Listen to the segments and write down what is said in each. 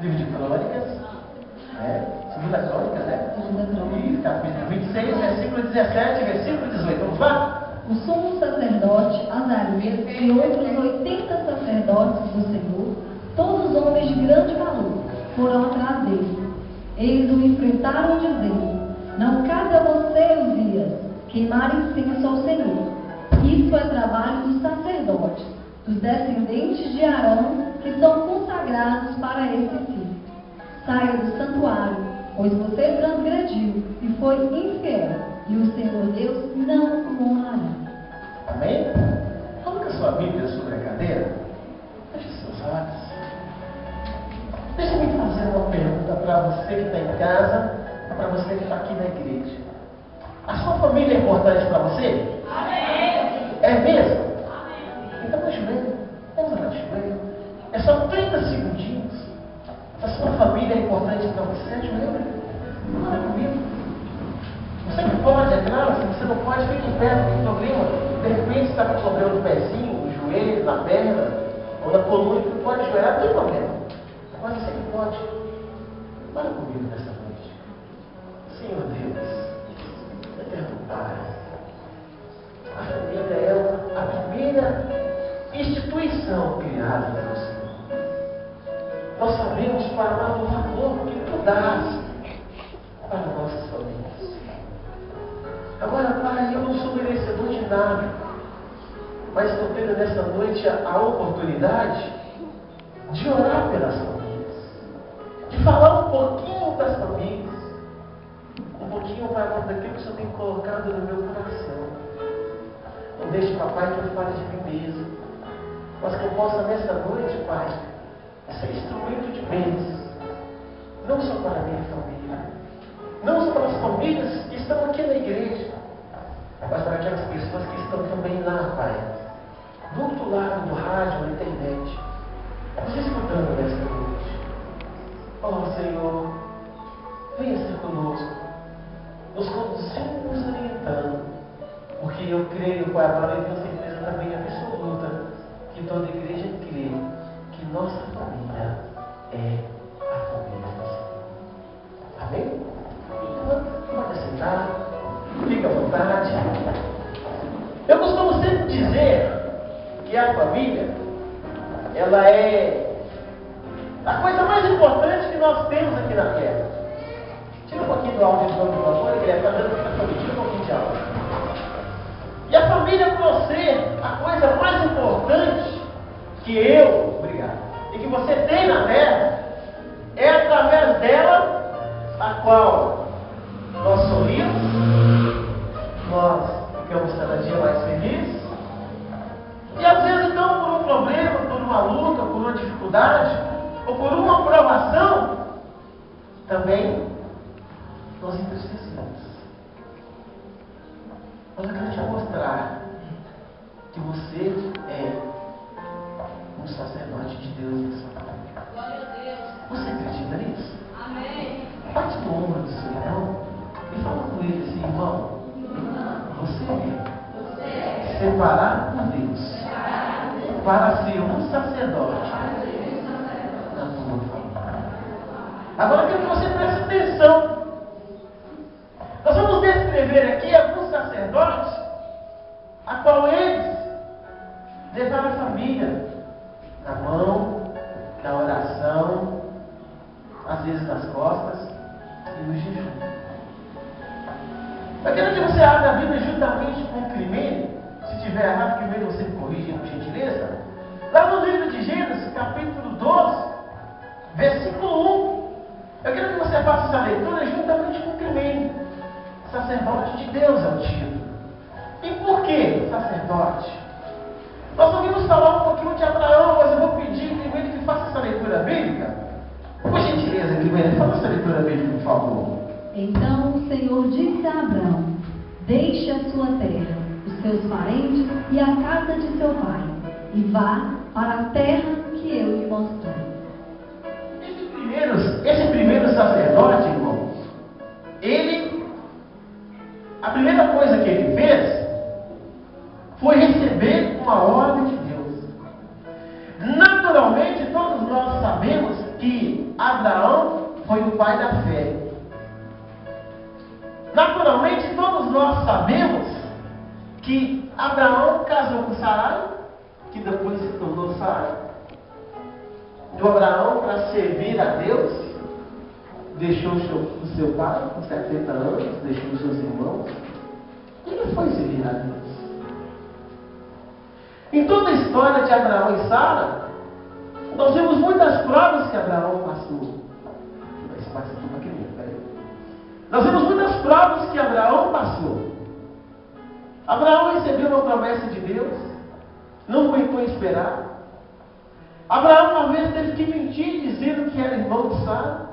Livro de Crônicas, 26, versículo 17 e versículo 18. Vamos lá? O sumo sacerdote Azarias e outros 80 sacerdotes do Senhor, todos homens de grande valor, foram atrás dele. Eles o enfrentaram dizendo: não cabe a você, Uzias, queimar incenso ao Senhor. Isso é trabalho dos sacerdotes, dos descendentes de Arão, que são consagrados para esse fim. Saia do santuário, pois você transgrediu e foi infiel, e o Senhor Deus não o honrará. Amém? Coloca sua Bíblia sobre a cadeira. Feche seus olhos. Deixa-me fazer uma pergunta para você que está em casa, para você que está aqui na igreja. A sua família é importante para você? Amém. É mesmo? Amém. Então ajoelha. Vamos orar de joelho. É só 30 segundinhos. A sua família é importante para você? Ajoelha. Fala comigo. Você que pode, é claro. Se você não pode, fique em pé, não tem problema. De repente você está com problema no pezinho, no joelho, na perna, ou na coluna, que não pode ajoelhar, não tem problema. Mas você que pode. Fala comigo nessa noite. Senhor Deus, eterno Pai, a família é a primeira instituição criada pelo Senhor. Nós sabemos, Pai amado, o valor que Tu dás para nossas famílias. Agora, Pai, eu não sou merecedor de nada, mas estou tendo nessa noite a oportunidade de orar pelas famílias, de falar um pouquinho das famílias, um pouquinho, Pai amado, daquilo que o Senhor tem colocado no meu coração. Não deixe, Papai, que eu fale de mim mesmo, mas que eu possa nessa noite, Pai, ser instrumento de bênção, não só para a minha família, não só para as famílias que estão aqui na igreja, mas para aquelas pessoas que estão também lá, Pai, do outro lado do rádio, na internet, nos escutando nesta noite. Oh Senhor, venha ser conosco, nos conduzindo, nos orientando, porque eu creio, Pai, agora eu tenho certeza também absoluta que toda igreja crê que nossa família é a família do Senhor. Amém? Então, pode sentar, fique à vontade. Eu costumo sempre dizer que a família, ela é a coisa mais importante que nós temos aqui na Terra. Tira um pouquinho do áudio do por favor, Guilherme, está dando para família, tira um pouquinho de áudio. E a família, para você, a coisa mais importante que obrigado, e que você tem na Terra, é através dela a qual nós sorrimos, nós ficamos cada dia mais felizes, e às vezes então por um problema, por uma luta, por uma dificuldade, ou por uma provação, também nós entristecemos. Mas eu quero te mostrar que você é um sacerdote de Deus nessa família. Glória a Deus. Você acredita nisso? Amém. Bate no ombro do seu irmão e fala com ele assim: irmão, você é separado por Deus para ser um sacerdote na tua família. Agora eu quero que você preste atenção. Nós vamos descrever aqui alguns sacerdotes a qual eles levaram a família na mão, na oração, às vezes nas costas e no jejum. Eu quero que você abra a Bíblia juntamente com o Climene. Se tiver errado, Climene, você me corrige por gentileza. Lá no livro de Gênesis, capítulo 12, versículo 1. Eu quero que você faça essa leitura juntamente com o Climene. Sacerdote de Deus é o título. E por que sacerdote? Nós ouvimos falar um pouquinho de Abraão, mas eu vou pedir primeiro que faça essa leitura bíblica. Por gentileza, primeiro, faça essa leitura bíblica, por favor. Então o Senhor disse a Abraão: deixe a sua terra, os seus parentes e a casa de seu pai, e vá para a terra que eu lhe mostrei. Esse primeiro sacerdote, irmão, a primeira coisa que ele fez foi receber uma ordem de Deus. Naturalmente, todos nós sabemos que Abraão foi o pai da fé. Naturalmente, todos nós sabemos que Abraão casou com Sarai, que depois se tornou Sara. E o Abraão, para servir a Deus, deixou o seu pai com 70 anos, deixou os seus irmãos, e ele foi servir a Deus. Em toda a história de Abraão e Sara, nós vemos muitas provas que Abraão passou. Nós vemos muitas provas que Abraão passou. Abraão recebeu uma promessa de Deus, não aguentou esperar. Abraão uma vez teve que mentir dizendo que era irmão de Sara.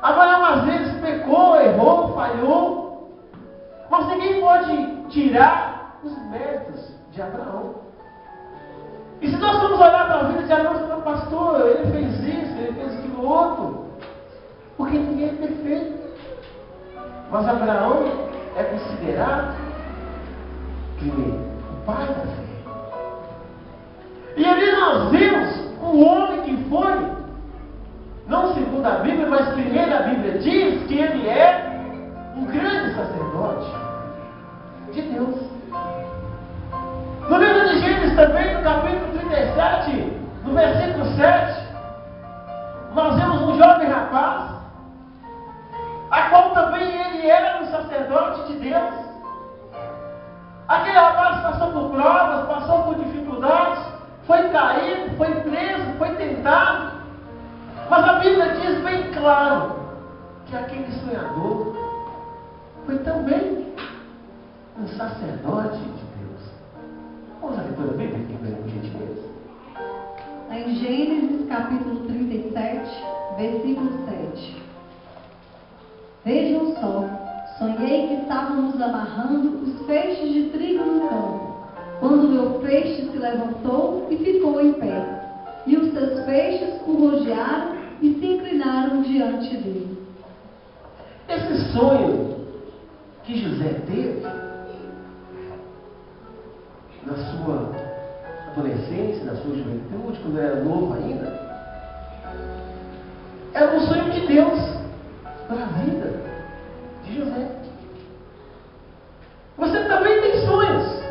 Abraão às vezes pecou, errou, falhou. Mas ninguém pode tirar os méritos de Abraão. E se nós formos olhar para a vida de Abraão, meu pastor, ele fez isso, ele fez aquilo outro. Porque ninguém é perfeito. Mas Abraão é considerado, primeiro, o pai da fé. E ali nós vemos um homem que foi, não segundo a Bíblia, mas primeiro a Bíblia diz que ele é um grande sacerdote de Deus. No livro de Gênesis também, no capítulo 37, no versículo 7, nós vemos um jovem rapaz, a qual também ele era um sacerdote de Deus. Aquele rapaz passou por provas, passou por dificuldades, foi traído, foi preso, foi tentado. Mas a Bíblia diz bem claro que aquele sonhador foi também um sacerdote de Deus. Vamos à leitura bíblica aqui com a gente mesmo. Em Gênesis capítulo 37, versículo 7. Vejam só, sonhei que estávamos amarrando os feixes de trigo no campo, quando meu feixe se levantou e ficou em pé, e os seus feixes o rodearam e se inclinaram diante dele. Esse sonho que José teve na sua adolescência, na sua juventude, quando era novo ainda, era um sonho de Deus para a vida de José. Você também tem sonhos.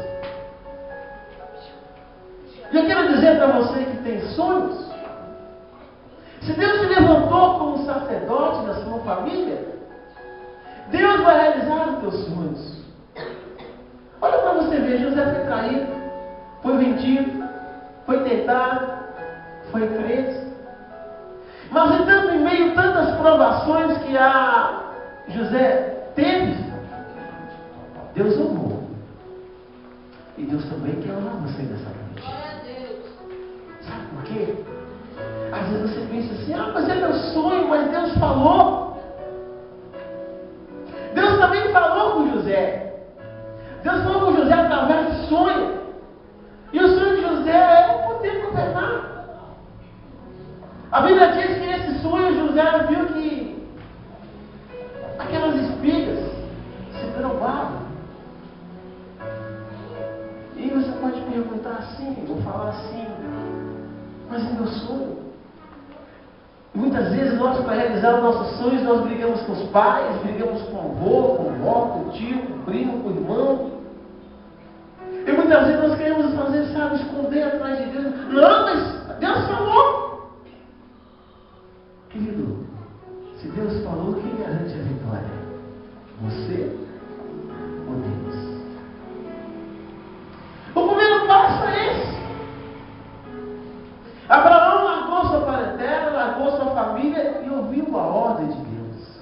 E eu quero dizer para você que tem sonhos. Se Deus te levantou como sacerdote da sua família, Deus vai realizar os teus sonhos. Olha para você ver, José foi traído, foi vendido, foi tentado, foi preso. Mas em meio a tantas provações que José teve, Deus amou. E Deus também quer amar você nessa noite. Sabe por quê? Às vezes você pensa assim, mas é meu sonho, mas Deus falou. Deus também falou com José. Deus falou com José através do sonho. E o sonho de José é poder governar. A Bíblia diz que nesse sonho José viu que aquelas espigas se provavam. E você pode perguntar assim, vou falar assim, mas é meu sonho. E muitas vezes nós, para realizar os nossos sonhos, nós brigamos com os pais, brigamos com o avô, com o vó, com o tio, com o primo, com o irmão. E muitas vezes nós queremos fazer, sabe, esconder atrás de Deus. Não, mas Deus falou. Querido, se Deus falou, quem garante a vitória? Você ou Deus? O primeiro passo é esse. Abraão largou sua parentela, largou sua família e ouviu a ordem de Deus.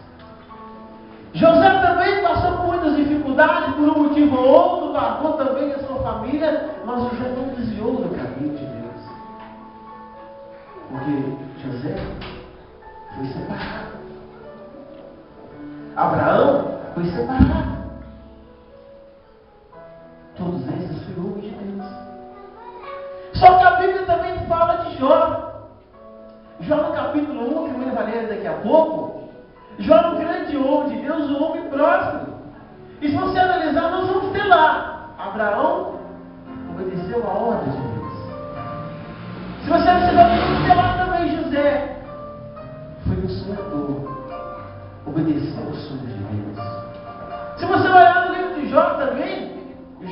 José também passou por muitas dificuldades, por um motivo ou outro, largou também a sua família, mas José não desviou do caminho de Deus. Porque José foi separado. Abraão foi separado. Todos esses foram homens de Deus. Só que a Bíblia também fala de Jó. Jó no capítulo 1, que eu vou ler daqui a pouco. Jó é um grande homem de Deus, um homem próspero. E se você analisar, nós vamos ter lá. Abraão obedeceu a ordem de Deus. Se você vai ter lá também José. Foi um sonhador. obedeceu o sonho de Deus. Se você olhar no livro de Jó também,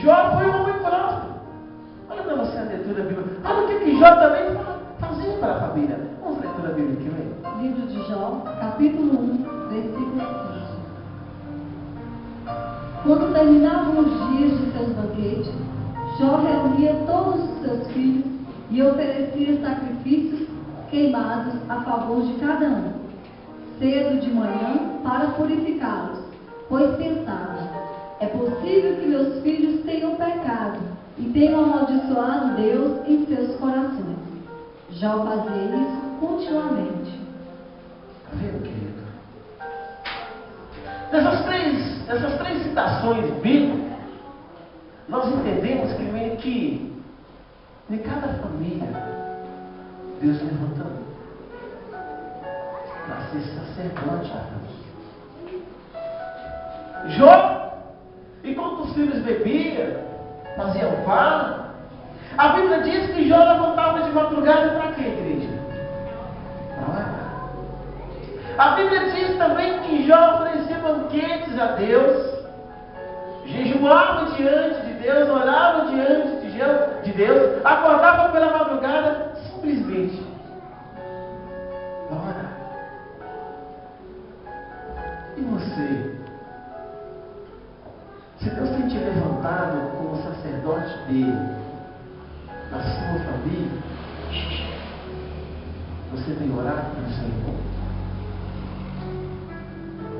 Jó foi um homem próspero. Olha para você a leitura bíblica. Olha o que Jó também fazia para a família. Vamos ler a leitura bíblica aqui, vem. Livro de Jó, capítulo 1, versículo 15. Quando terminavam os dias de seus banquetes, Jó reunia todos os seus filhos e oferecia sacrifícios queimados a favor de cada um, cedo de manhã, para purificá-los, pois pensava: é possível que meus filhos tenham pecado e tenham amaldiçoado Deus em seus corações. Jó fazia isso continuamente. Está vendo, querido? Nessas três citações bíblicas, nós entendemos que em cada família, Deus levantou para ser sacerdote a Deus. Jó, enquanto os filhos bebiam, faziam farra, a Bíblia diz que Jó levantava de madrugada para quê, igreja? Para orar. A Bíblia diz também que Jó oferecia banquetes a Deus, jejuava diante de Deus, orava diante de Deus, acordava pela madrugada, simplesmente para orar. E você? Se Deus tem te levantado como sacerdote dele, na sua família, você tem orado pelo seu irmão?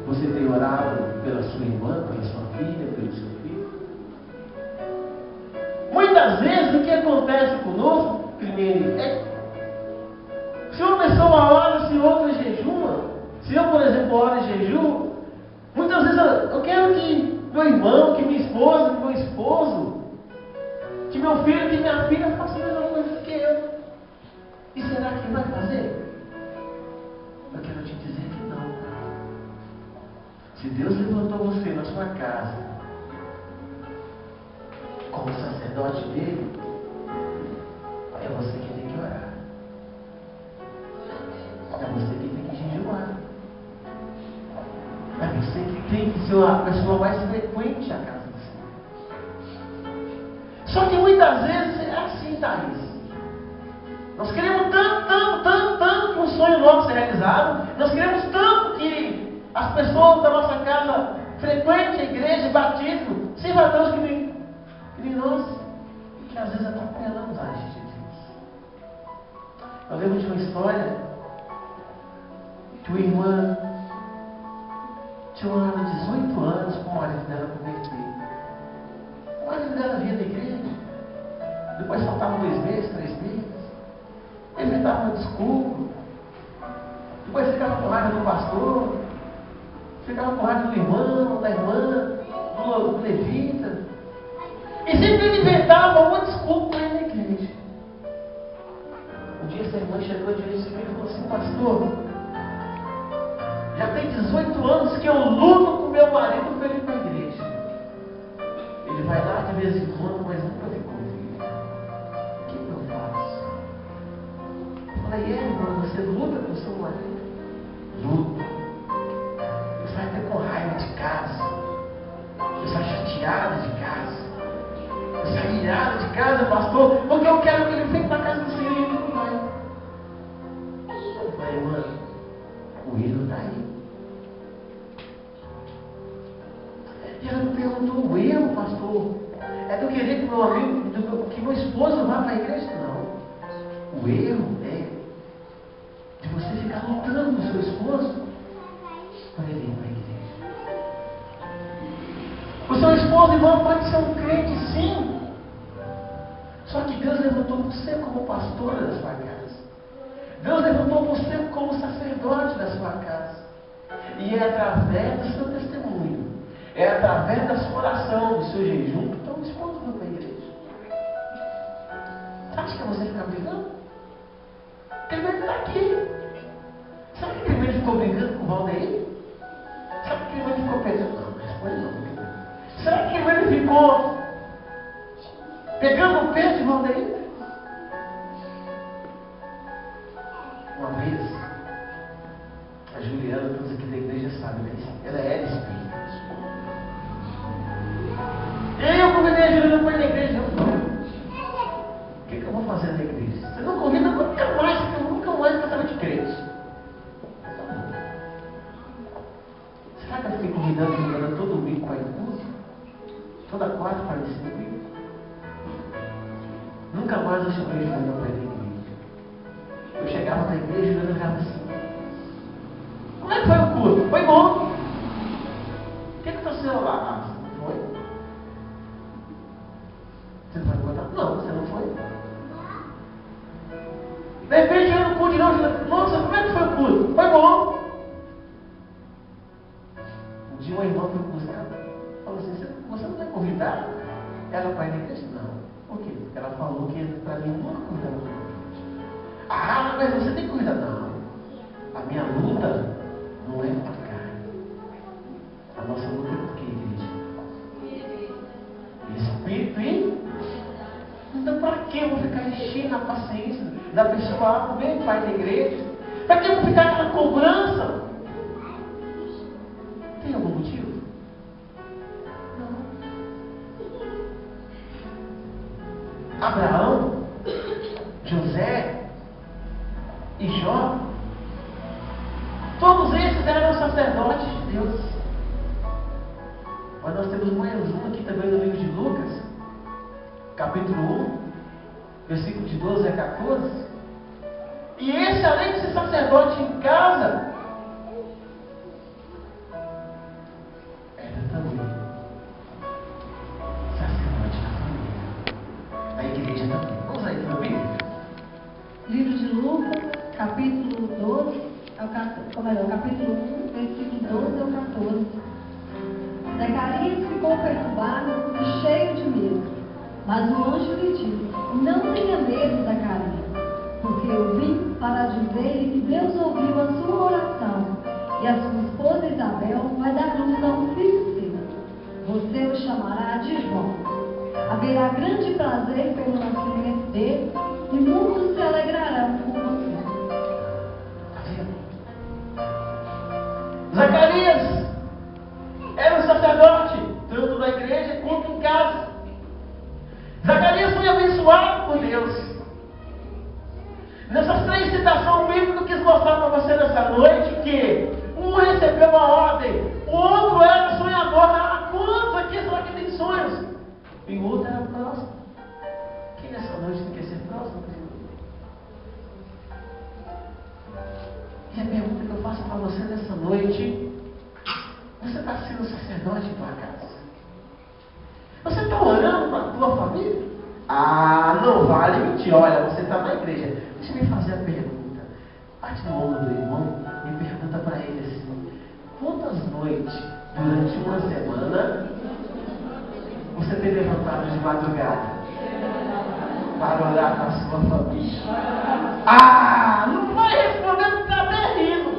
Você tem orado pela sua irmã, pela sua filha, pelo seu filho? Muitas vezes o que acontece conosco, primeiro, se uma pessoa ora, se outra jejuma, se eu, por exemplo, oro e jejuo, muitas vezes eu quero que meu irmão, que minha esposa, que meu esposo, que meu filho, que minha filha faça a mesma coisa que eu. E será que vai fazer? Eu quero te dizer que não. Se Deus levantou você na sua casa como sacerdote dele, é você que tem que orar. É você que tem que jejuar. É você que tem que ser a pessoa mais frequente à casa do Senhor. Só que muitas vezes é assim, Thaís. Nós queremos tanto que um sonho nosso seja realizado. Nós queremos tanto que as pessoas da nossa casa frequentem a igreja, batismo, sirva a Deus que nem nós, que às vezes atrapalhamos a arte de Deus. Eu lembro de uma história que uma irmã tinha orado 18 anos com o marido dela converter. O marido dela vinha da igreja, depois faltavam 2 meses, 3 meses, ele inventava uma desculpa, depois ficava com raiva do pastor, ficava com raiva do irmão, da irmã, do levita, e sempre ele inventava uma desculpa para ir na igreja. Um dia essa irmã chegou diante de mim e falou assim: pastor, já tem 18 anos que eu luto com meu marido para ele ir para a igreja. Ele vai lá de vez em quando, mas nunca ficou comigo. O que eu faço? Eu falei: irmão, você luta com o seu marido? Luto. Eu saio até com raiva de casa. Eu saio chateada de casa. Eu saio irada de casa, pastor, porque eu quero que ele venha para a casa do Senhor e ele não vai. Eu falei: irmã, o ídolo está aí. E ela me perguntou: o erro, pastor, é de eu querer que meu amigo, que meu esposo vá para a igreja? Não. O erro é de você ficar lutando com o seu esposo para ele ir para a igreja. O seu esposo, irmão, pode ser um crente, sim. Só que Deus levantou você como pastora da sua casa. Deus levantou você como sacerdote da sua casa. E é através do seu testemunho, é através da sua oração, do seu jejum, que o esposo vai para a igreja. Você acha que é você ficar brigando? Primeiro está aqui. Sabe que primeiro ficou brigando com o Valdeir? Sabe que primeiro ficou pensando? Não, responde não. Será que primeiro ficou pegando o pé de Valdeir? Uma vez, a Juliana, todos aqui da igreja sabem, né? mais parecido comigo. Nunca mais eu chamei Juliana para ir na igreja. Eu chegava na igreja e Juliana ficava assim. Como é que foi o culto? Foi bom. O que aconteceu lá? Ah, você não foi? Você não vai contar? Não, você não foi. De repente eu no culto de novo, nossa, como é que foi o culto? Foi bom. Um dia uma irmã foi buscar, falou assim, você não vai convidar ela para ir na igreja? Não. Por quê? Porque ela falou que para mim nunca convidava para a igreja. Ah, mas você tem que cuidar. Não. A minha luta não é para cá. A nossa luta é por quê, igreja? Espírito e... Então para que eu vou ficar enchendo a paciência da pessoa, vem pai da igreja? Para que eu vou ficar aquela cobrança? Tem algum motivo? Não. Abraão, José e Jó, todos esses eram sacerdotes de Deus. Mas nós temos mais um aqui também no livro de Lucas, capítulo 1, versículo de 12 a 14. E esse, além de ser sacerdote em casa, era também sacerdote na família, na igreja também. Vamos aí para a Bíblia. Livro de Lucas, capítulo 12, capítulo 1, versículo 12 ao 14. Zacarias ficou perturbado e cheio de medo. Mas o anjo lhe disse: não tenha medo, Zacarias, porque eu vim para dizer-lhe que Deus ouviu a sua oração, e a sua esposa Isabel vai dar luz a um filho seu. Você o chamará de João. Haverá grande prazer pelo nascimento dele, e muitos se alegrarão com você. Zacarias era um sacerdote, tanto na igreja quanto em casa. Zacarias foi abençoado por Deus. Nessas três citações bíblicas, eu quis mostrar para você nessa noite que um recebeu uma ordem, o outro era sonhador. Ah, quantos aqui será que tem sonhos? E o outro era próximo. Quem nessa noite não quer ser próximo? E a pergunta que eu faço para você nessa noite: você está sendo sacerdote em tua casa? Você está orando para a tua família? Ah, não vale mentir. Olha, você está na igreja. Deixa eu me fazer a pergunta. Bate no ombro do irmão e pergunta para ele assim: quantas noites durante uma semana você tem levantado de madrugada para orar para a sua família? Ah, não vai responder porque está até rindo.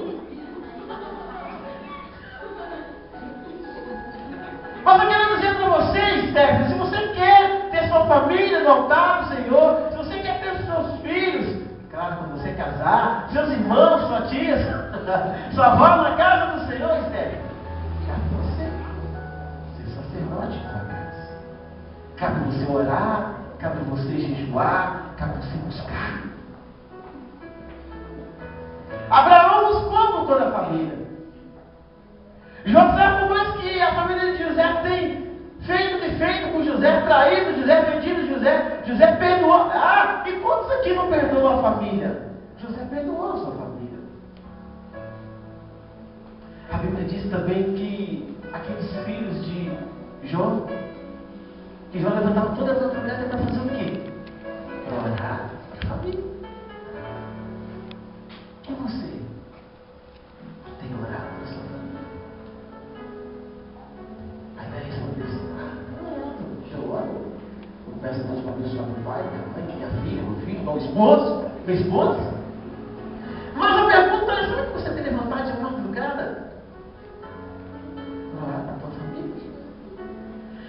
Mas eu quero dizer para vocês, Stephanie, se você quer ter sua família no altar do Senhor, se você quer ter os seus filhos, claro, quando você casar, seus irmãos, sua tia, sua avó na casa do Senhor, Stephanie, cabe você ser sacerdote na sua casa. Cabe você orar, cabe você jejuar, cabe você buscar. Abraão buscou com toda a família. José, por mais que a família de José tem feito defeito com José, traído José, vendido José, José perdoou. Ah, e quantos aqui não perdoam a família? José perdoou a sua família. A Bíblia diz também que aqueles filhos de Jó, que Jó levantava toda a família para fazer o quê? Para orar para a família. E você? Tem orado para a sua família? Aí vai responder assim: eu oro. Eu peço a Deus para abençoar meu pai, minha mãe, minha filha, meu filho, meu esposo, minha esposa. Mas a pergunta é: será que você tem levantado de madrugada para orar para a tua família?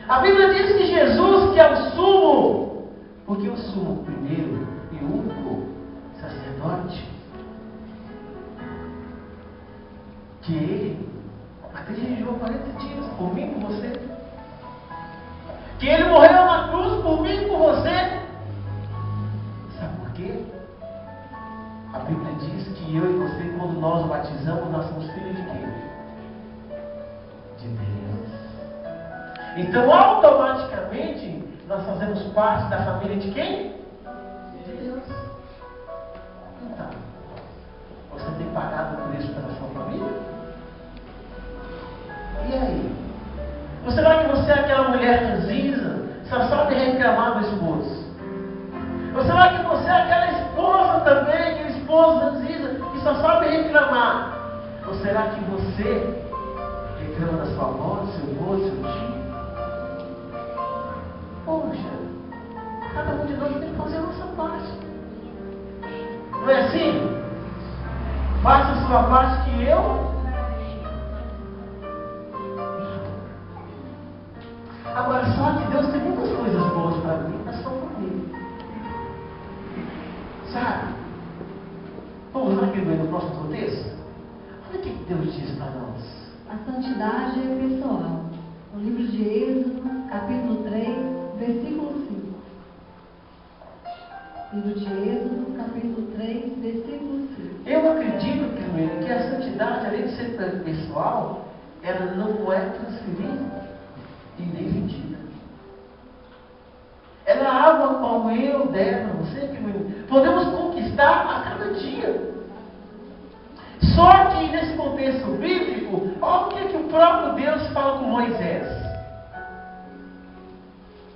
A Bíblia diz que Jesus, que é o sumo, porque o sumo primeiro e único sacerdote, que ele até jejuou 40 dias por mim, por você, que ele morreu na cruz por mim, por você. Sabe por quê? A Bíblia diz que eu e você, quando nós o batizamos, nós somos filhos de quem? De Deus. Então, automaticamente, nós fazemos parte da família de quem? De Deus. Então, você tem pagado o preço pela sua família? E aí? Ou será que você é aquela mulher ranzinza, só sabe reclamar do esposo? Ou será que você é aquela esposa também, aquele esposo ranzinza, que só sabe reclamar? Ou será que você reclama da sua avó, do seu avô, do seu tio? Poxa, cada um de nós tem que fazer a nossa parte. Não é assim? Faça a sua parte que eu. Agora, só que Deus tem muitas coisas boas para mim, mas só para mim. Sabe? Vamos lá aqui no próximo texto? Olha o que Deus diz para nós. A santidade é pessoal. No livro de Êxodo, capítulo 3, versículo 5. Livro de Êxodo, capítulo 3, versículo 5. Eu acredito, primeiro, que a santidade, além de ser pessoal, ela não é transferida e nem vendida. Ela é água como eu, dela, você, primeiro. Podemos conquistar a cada dia. Só que nesse contexto bíblico, olha o que o próprio Deus fala com Moisés.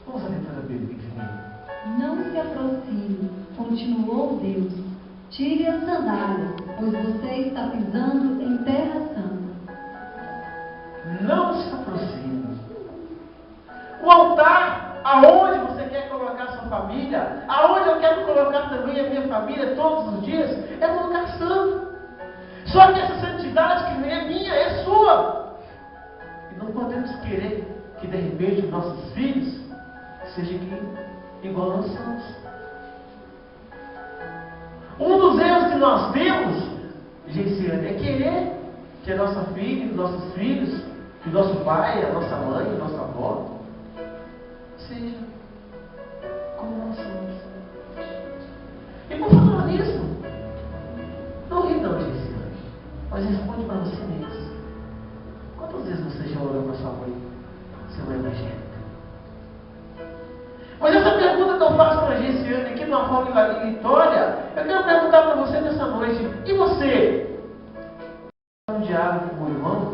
Vamos à leitura bíblica, primeiro. Não se aproxime, continuou Deus. Tire as sandálias, pois você está pisando em terra santa. Não se aproxime. O altar, aonde você quer colocar sua família, aonde eu quero colocar também a minha família todos os dias, é um lugar santo. Só que essa santidade que é minha, é sua. E não podemos querer que de repente os nossos filhos sejam igual nós somos. Um dos erros que nós temos, Genciane, é querer que a nossa filha, os nossos filhos, que o nosso pai, a nossa mãe, a nossa avó, seja como nós somos. E por falar nisso, não ri não, Genciane, mas responde para você mesmo. Quantas vezes você já orou para sua mãe, seu evangélico? Mas essa pergunta que eu faço para a Genciane aqui de uma forma aleatória, eu quero perguntar para você nessa noite. E você? Um diálogo com o irmão,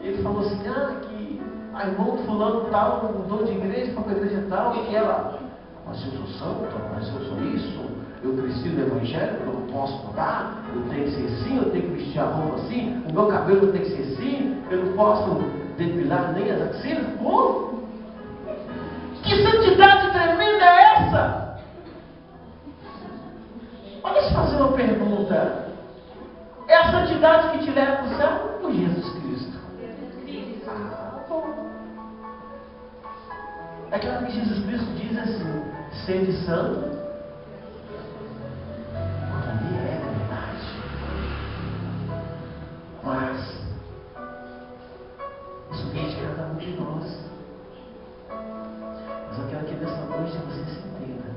ele falou assim, que a irmã fulano tal mudou de igreja para a igreja tal, e ela, mas eu sou santo, mas eu sou isso, eu cresci no evangelho, eu não posso mudar, eu tenho que ser assim, eu tenho que vestir a roupa assim, o meu cabelo tem que ser assim, eu não posso depilar nem as axilas. Pô! Que santidade tremenda é essa? Mas deixa eu fazer uma pergunta. É a santidade que te leva para o céu ou Jesus Cristo? É claro que Jesus Cristo diz assim, sede santo, porque ali é verdade. Mas isso depende de cada um de nós. Mas eu quero que nessa noite você se entenda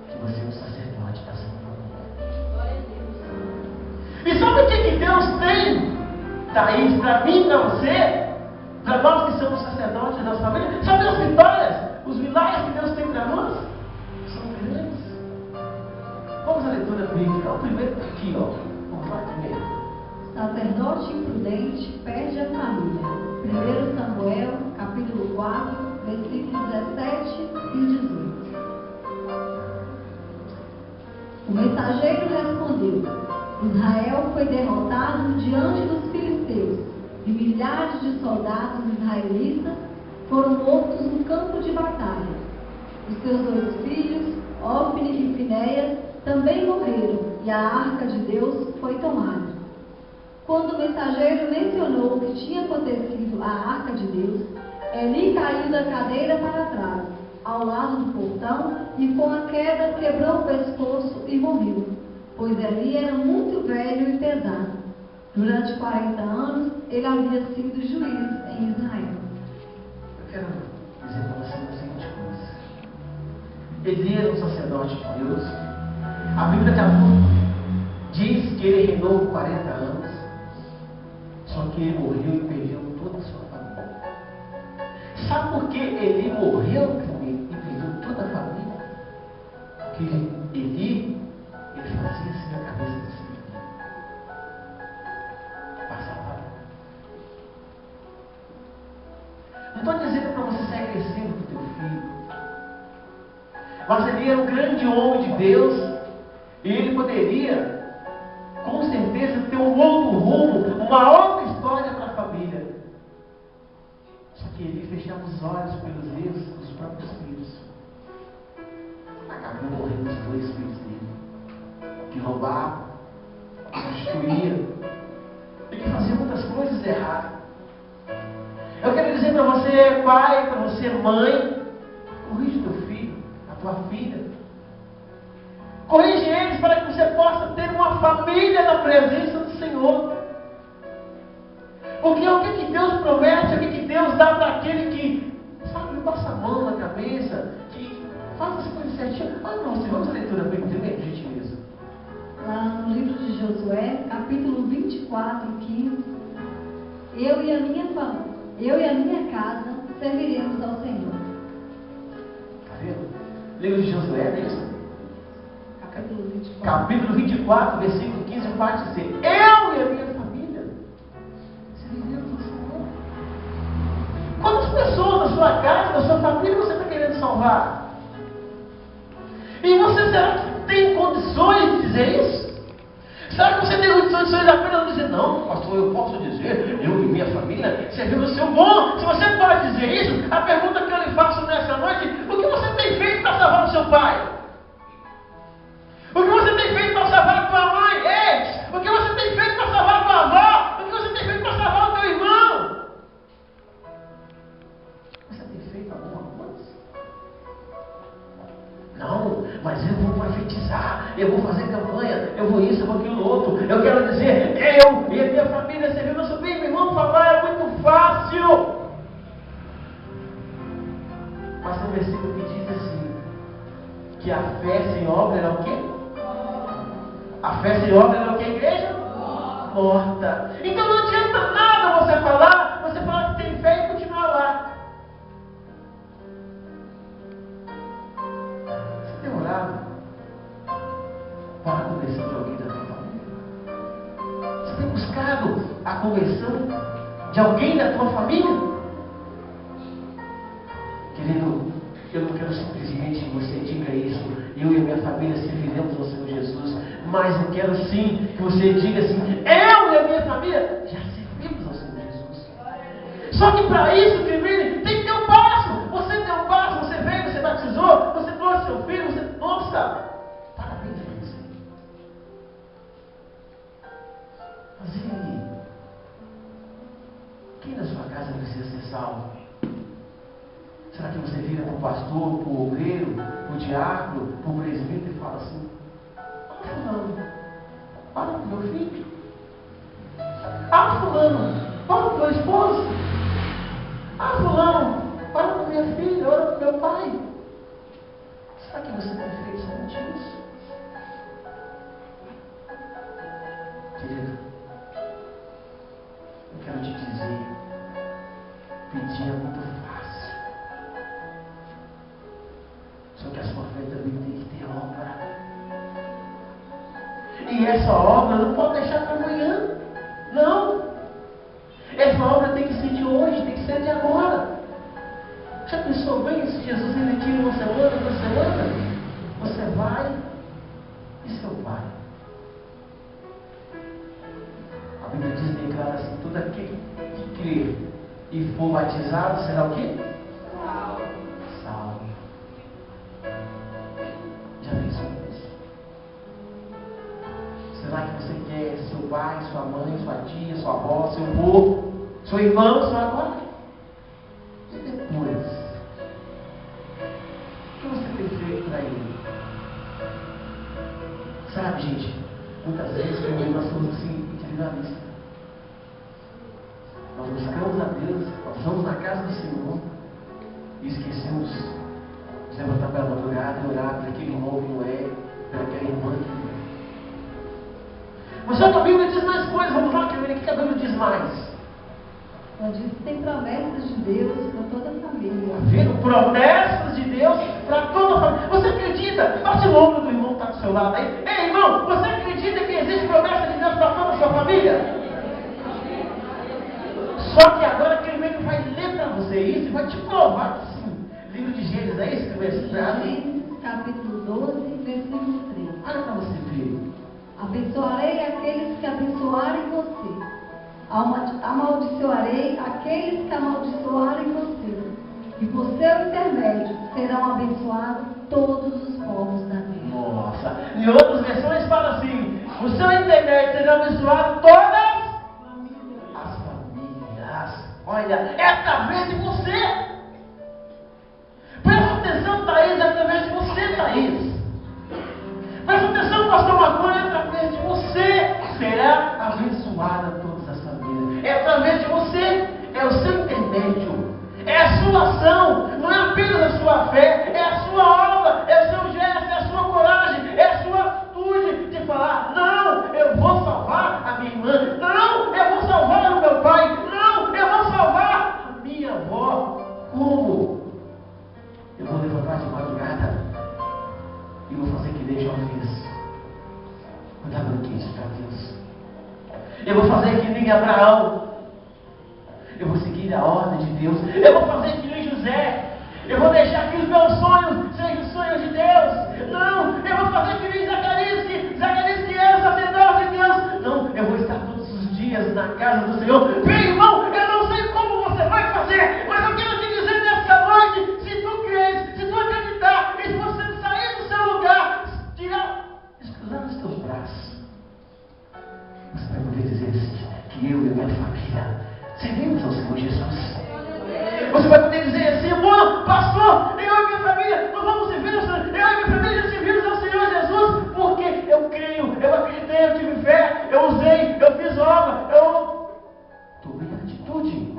que você é um sacerdote da sua família. E sabe o que Deus tem, Thaís, para mim e para você? Para nós que somos sacerdotes da nossa família? Sabe as vitórias, os milagres que Deus tem para nós? São grandes. Vamos à leitura bíblica. O primeiro aqui, vamos lá primeiro. Sacerdote imprudente perde a família. 1 Samuel, capítulo 4, versículos 17 e 18. O mensageiro respondeu: Israel foi derrotado diante dos filisteus, e milhares de soldados israelitas foram mortos no campo de batalha. Os seus 2 filhos, Ofni e Finéias, também morreram, e a arca de Deus foi tomada. Quando o mensageiro mencionou o que tinha acontecido à arca de Deus, Eli caiu da cadeira para trás, ao lado do portão, e com a queda quebrou o pescoço e morreu, pois Eli era muito velho e pesado. Durante 40 anos, ele havia sido juiz em Israel. Eu quero dizer para você a seguinte coisa. Eli era um sacerdote de Deus. A Bíblia diz que ele reinou 40 anos. Só que ele morreu e perdeu toda a sua família. Sabe por que Eli morreu primeiro e perdeu toda a família? Porque Eli fazia assim a cabeça do seu filho. Passava. Não estou dizendo para você sair crescendo com o teu filho. Mas Eli era um grande homem de Deus. E ele poderia, com certeza, ter um outro rumo, uma outra história para a família. Só que ele fechava os olhos pelos erros dos próprios filhos. Acabou morrendo os 2 filhos dele, que roubavam, que prostituíam e que faziam muitas coisas erradas. Eu quero dizer para você, pai, para você, mãe, corrige teu filho, a tua filha. Corrige eles para que você possa ter uma família na presença do Senhor. Porque o que Deus promete, o que Deus dá para aquele que, sabe, passa a mão na cabeça, que faz as coisas certinho. Não, Senhor, vamos à leitura bíblica, por gentileza. Lá no livro de Josué, capítulo 24, 15. Eu e a minha casa serviremos ao Senhor. Está vendo? Livro de Josué, é isso? Capítulo 24. Capítulo 24, versículo 15, vai dizer: eu e a minha família serviremos ao Senhor. Quantas pessoas da sua casa, da sua família você está querendo salvar? E você será que tem condições de dizer isso? Será que você tem condições apenas de dizer: não, pastor, eu posso dizer, eu e minha família servimos ao Senhor? Bom, se você pode dizer isso, a pergunta que eu lhe faço nessa noite: o que você tem feito para salvar o seu pai? O que você tem feito para salvar a tua mãe? Ei, o que você tem feito para salvar a tua avó? O que você tem feito para salvar o teu irmão? Você tem feito alguma coisa? Não, mas eu vou profetizar, eu vou fazer campanha, eu vou isso, eu vou aquilo outro. Eu quero dizer, eu e a minha família servimos ao bem, meu irmão, falar é muito fácil. Mas tem um versículo que diz assim, que a fé sem obra era o quê? A fé sem obra era o que, igreja? Morta. Então não adianta nada você falar que tem fé e continuar lá. Você tem orado para a conversão de alguém da tua família? Você tem buscado a conversão de alguém da tua família? Querido, eu não quero simplesmente que você diga isso, eu e a minha família serviremos ao Senhor Jesus, mas eu quero sim que você diga assim: eu e a minha família já servimos ao Senhor Jesus. Só que para isso, primeiro, tem que ter um passo. Você tem um passo, você veio, você batizou, você trouxe seu filho, você... Nossa, parabéns para você. Mas e aí? Quem na sua casa precisa ser salvo? Será que você vira para o pastor, para o obreiro, para o diácono, para o presbítero e fala assim: fulano, fala para o meu filho. Fulano, fala para o meu esposo. Fulano, fala para minha filha, ora para o meu pai. Será que você tem feito somente isso? Querido, eu quero te dizer, pedir é muito fácil. Só que a sua fé também tem que ter obra. E essa obra não pode deixar para amanhã. Não. Essa obra tem que ser de hoje, tem que ser de agora. Já pensou bem se Jesus ele tira uma semana, 2 semanas? Você vai e seu pai. A Bíblia diz, declara assim: todo aquele que crer e for batizado será o quê? Salvo. Já pensou nisso? Será que você quer seu pai, sua mãe, sua tia, sua avó, seu avô, seu irmão, sua avó? E depois? O que você tem feito para ele? Sabe, gente, muitas vezes nós somos assim, individualistas. Nós buscamos a Deus, nós vamos na casa do Senhor e esquecemos de levantar pela madrugada e orar por aquele irmão que não é, por aquela irmã que não é. Mas só que a Bíblia diz mais coisas. Vamos lá, que a Bíblia diz mais. Ela diz que tem promessas de Deus para toda a família. Viram? Promessas de Deus para toda a família. Você acredita? Bate o ombro do irmão que está do seu lado aí. Ei, irmão, você acredita que existe promessa de Deus para toda a sua família? Só que agora aquele meio vai ler para você isso e vai te provar que sim. Livro de Gênesis, é isso que vai ser? Gênesis, capítulo 12, versículo 3. Olha para você ver. Abençoarei aqueles que abençoarem você. Amaldiçoarei aqueles que amaldiçoarem você. E por seu intermédio serão abençoados todos os povos da terra. Nossa! Em outras versões fala assim: por seu intermédio serão abençoados todas as famílias. Olha, é através de você. Presta atenção, Thaís, é através de você, Thaís. Presta atenção, pastor Macron, é através de você. Será abençoada todas as famílias. É através de você. É o seu intermédio. É a sua ação. Não é apenas a sua fé. É a sua obra. É o seu gesto. É a sua coragem. É a sua atitude de falar: não, eu vou salvar a minha irmã. Não, eu vou salvar o meu pai. Não, eu vou salvar a minha avó. Como? Eu vou levantar de madrugada e vou fazer que nem Jó fez. Vou dar banquete para Deus. Eu vou fazer que nem Abraão. Eu vou seguir a ordem de Deus. Eu vou fazer que nem José. Eu vou deixar que os meus sonhos sejam sonhos de Deus. Não, eu vou fazer que nem Zacarias que é sacerdote de Deus. Não, eu vou estar todos os dias na casa do Senhor. Meu irmão, eu não sei como você vai fazer, mas eu quero te dizer nessa noite: se tu crês, se tu acreditar, e se você sair do seu lugar, cruzar os teus braços, você vai poder dizer assim: que eu e a minha família servimos ao Senhor Jesus. Você vai poder dizer assim: bom, pastor, eu e minha família não vamos servir ao Senhor. Eu e minha família já servimos ao Senhor Jesus, porque eu creio, eu acreditei, eu tive fé, eu usei, eu fiz obra, eu tomei atitude.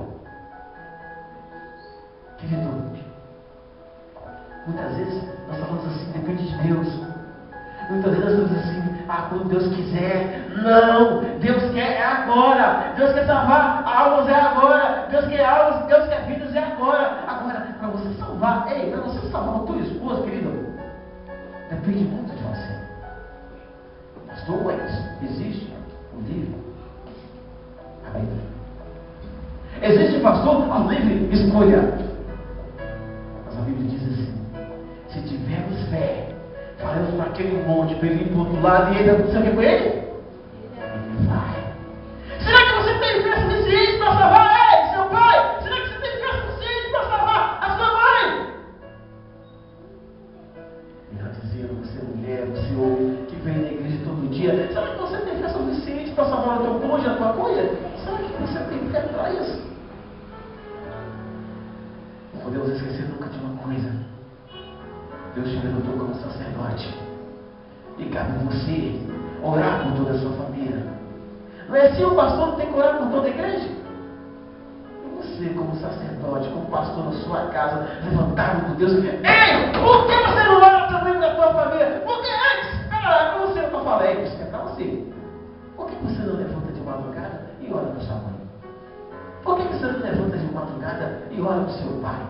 Querido, muitas vezes nós falamos assim: depende de Deus. Muitas vezes nós falamos assim: quando Deus quiser. Não, Deus quer é agora. Deus quer salvar almas é agora. Deus quer almas, Deus quer vidas é agora. Agora, para você salvar, para você salvar a tua esposa, querido, depende muito de você. Pastor, mas existe um livre arbítrio. Existe, pastor, a livre escolha. Mas a Bíblia diz assim: se tivermos fé, faremos para aquele monte, para ele ir para o outro lado, e ele vai acontecer o que com ele? Ele vai. Será que você tem fé suficiente para salvar ele, seu pai? Será que você tem fé suficiente para salvar a sua mãe? Melhor dizendo, você mulher, você homem, que vem na igreja todo dia, será que você tem fé suficiente para salvar o teu cônjuge, a tua cônjuge? Será que você tem fé para isso? Não podemos esquecer nunca de uma coisa: Deus te levantou como sacerdote, e cabe a você orar por toda a sua família. Não é assim o pastor tem que orar por toda a igreja? E você, como sacerdote, como pastor na sua casa, levantado por Deus: ei, por que você não ora também da tua família? Por que antes? Espera lá, para você eu estou falando, isso é para você. Por que você não levanta de madrugada e ora para sua mãe? Por que você não levanta de madrugada e ora para o seu pai?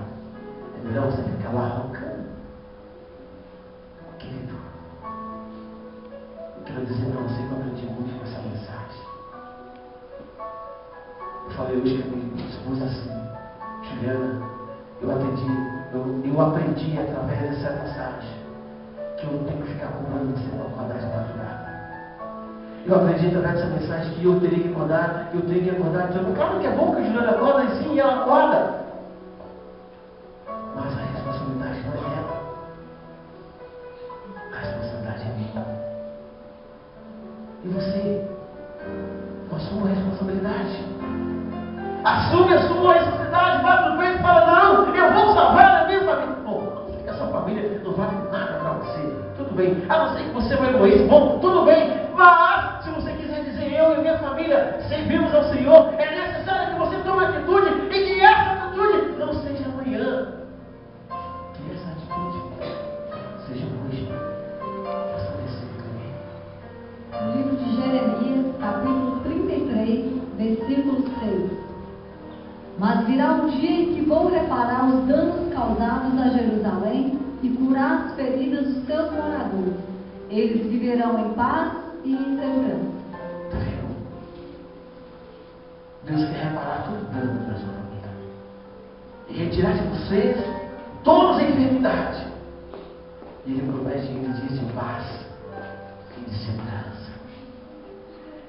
É melhor você ficar lá roncando? Querido, eu quero dizer para você que eu aprendi muito com essa mensagem. Eu falei hoje com a minha esposa assim: Juliana, eu aprendi através dessa mensagem que eu tenho que ficar cobrando você para acordar de madrugada. Eu aprendi através dessa mensagem que eu teria que acordar, eu tenho que acordar. Então, claro que é bom que a Juliana acorda e sim, ela acorda. Mas a responsabilidade não é dela. A responsabilidade é minha. E você? Assuma a responsabilidade. Assume a sua responsabilidade. Bate no peito e fala: não, eu vou salvar a minha família. Bom, a não ser que a sua família não vale nada para você, tudo bem. A não ser que você vai egoísta, bom, tudo bem. Mas, se você quiser dizer: eu e minha família servimos ao Senhor, é necessário que você tome atitude, e que essa atitude não seja amanhã. Que essa atitude seja hoje. Faça descer também. No livro de Jeremias, capítulo 33, versículo 6. Mas virá um dia em que vou reparar os danos causados a Jerusalém e curar as feridas dos seus moradores. Eles viverão em paz e em segurança. Está vendo? Deus quer reparar todo o dano da sua família. E retirar de vocês todas as enfermidades. E Ele promete que Ele diz de paz e de segurança.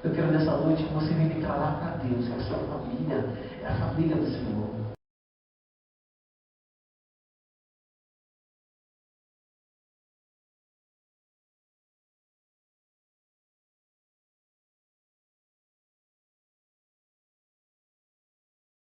Eu quero nessa noite que você venha declarar para Deus que a sua família é a família do Senhor.